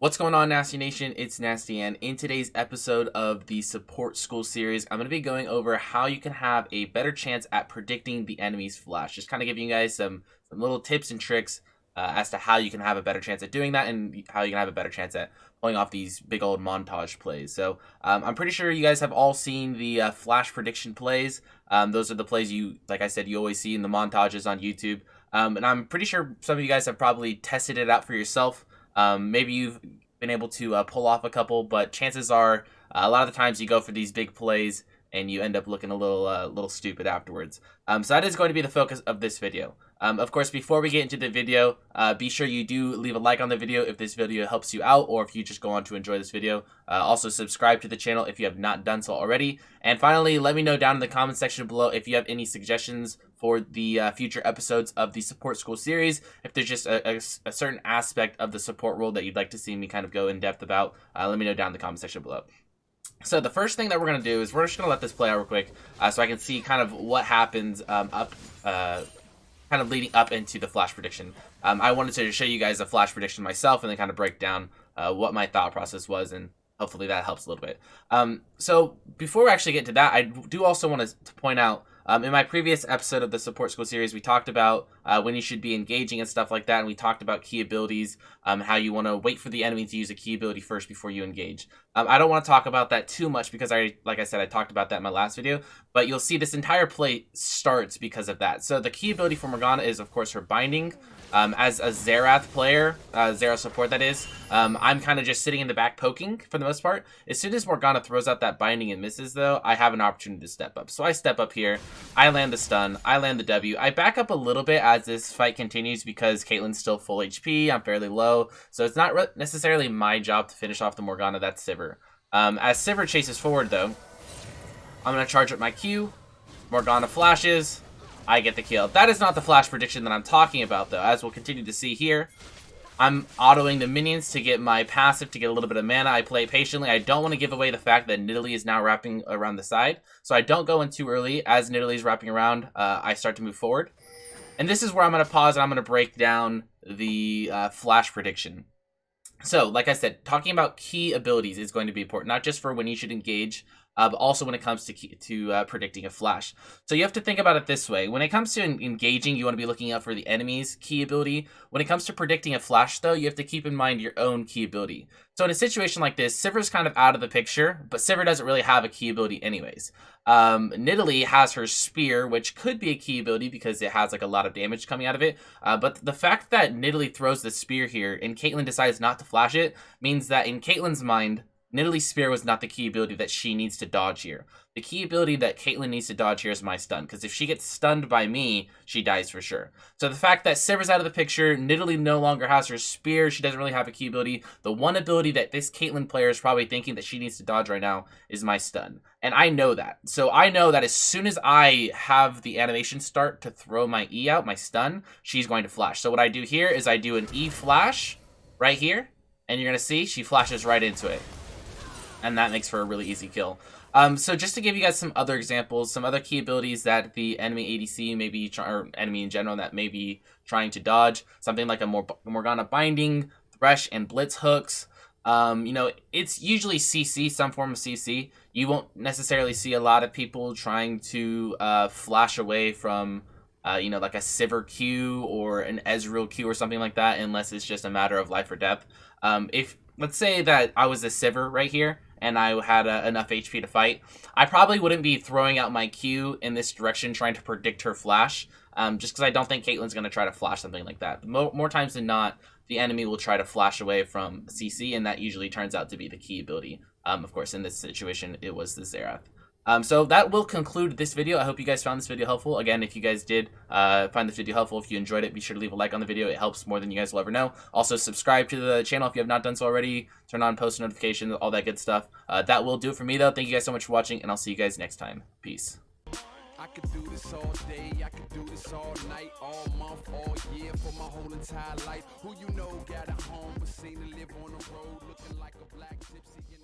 What's going on, Nasteey Nation? It's Nasteey, and in today's episode of the Support School series, I'm going to be going over how you can have a better chance at predicting the enemy's flash. Just kind of giving you guys some little tips and tricks as to how you can have a better chance at doing that and how you can have a better chance at pulling off these big old montage plays. So I'm pretty sure you guys have all seen the flash prediction plays. Those are the plays like I said, you always see in the montages on YouTube. And I'm pretty sure some of you guys have probably tested it out for yourself. Maybe you've been able to pull off a couple, but chances are a lot of the times you go for these big plays and you end up looking a little stupid afterwards. So that is going to be the focus of this video. Of course, before we get into the video, be sure you do leave a like on the video if this video helps you out, or if you just go on to enjoy this video. Also, subscribe to the channel if you have not done so already. And finally, let me know down in the comment section below if you have any suggestions for the future episodes of the Support School series. If there's just a certain aspect of the support role that you'd like to see me kind of go in depth about, let me know down in the comment section below. So the first thing that we're going to do is we're just going to let this play out real quick so I can see kind of what happens kind of leading up into the flash prediction. I wanted to show you guys a flash prediction myself and then kind of break down what my thought process was, and hopefully that helps a little bit. So before we actually get to that, I do also want to point out, in my previous episode of the Support School series, we talked about when you should be engaging and stuff like that, and we talked about key abilities, how you want to wait for the enemy to use a key ability first before you engage. I don't want to talk about that too much because like I said, I talked about that in my last video, but you'll see this entire play starts because of that. So the key ability for Morgana is, of course, her binding. As a Xerath player, Xerath support that is, I'm kind of just sitting in the back poking for the most part. As soon as Morgana throws out that binding and misses though, I have an opportunity to step up. So I step up here, I land the stun, I land the W. I back up a little bit as this fight continues because Caitlyn's still full HP, I'm fairly low, so it's not necessarily my job to finish off the Morgana, that's Sivir. As Sivir chases forward though, I'm going to charge up my Q, Morgana flashes, I get the kill. That is not the flash prediction that I'm talking about, though. As we'll continue to see here, I'm autoing the minions to get my passive to get a little bit of mana. I play patiently. I don't want to give away the fact that Nidalee is now wrapping around the side, so I don't go in too early. As Nidalee is wrapping around, I start to move forward. And this is where I'm going to pause and I'm going to break down the flash prediction. So, like I said, talking about key abilities is going to be important, not just for when you should engage, but also when it comes to predicting a flash. So you have to think about it this way. When it comes to engaging, you want to be looking out for the enemy's key ability. When it comes to predicting a flash, though, you have to keep in mind your own key ability. So in a situation like this, Sivir's kind of out of the picture, but Sivir doesn't really have a key ability anyways. Nidalee has her spear, which could be a key ability because it has like a lot of damage coming out of it. But the fact that Nidalee throws the spear here and Caitlyn decides not to flash it means that in Caitlyn's mind, Nidalee's spear was not the key ability that she needs to dodge here. The key ability that Caitlyn needs to dodge here is my stun, because if she gets stunned by me, she dies for sure. So the fact that Sivir's out of the picture, Nidalee no longer has her spear, she doesn't really have a key ability. The one ability that this Caitlyn player is probably thinking that she needs to dodge right now is my stun. And I know that. So I know that as soon as I have the animation start to throw my E out, my stun, she's going to flash. So what I do here is I do an E flash right here, and you're going to see she flashes right into it. And that makes for a really easy kill. So just to give you guys some other examples, some other key abilities that the enemy ADC may be, or enemy in general, that may be trying to dodge, something like a Morgana binding, Thresh, and Blitz hooks. You know, it's usually CC, some form of CC. You won't necessarily see a lot of people trying to flash away from, you know, like a Sivir Q or an Ezreal Q or something like that, unless it's just a matter of life or death. If let's say that I was a Sivir right here, and I had enough HP to fight, I probably wouldn't be throwing out my Q in this direction trying to predict her flash, just because I don't think Caitlyn's going to try to flash something like that. More times than not, the enemy will try to flash away from CC, and that usually turns out to be the key ability. Of course, in this situation, it was the Xerath. So that will conclude this video. I hope you guys found this video helpful. Again, if you guys did find this video helpful, if you enjoyed it, be sure to leave a like on the video. It helps more than you guys will ever know. Also, subscribe to the channel if you have not done so already. Turn on post notifications, all that good stuff. That will do it for me, though. Thank you guys so much for watching, and I'll see you guys next time. Peace. I could do this all day, I could do this all night, all month, all year, for my whole entire life. Who you know got a home, but seem to live on the road, looking like a black gypsy.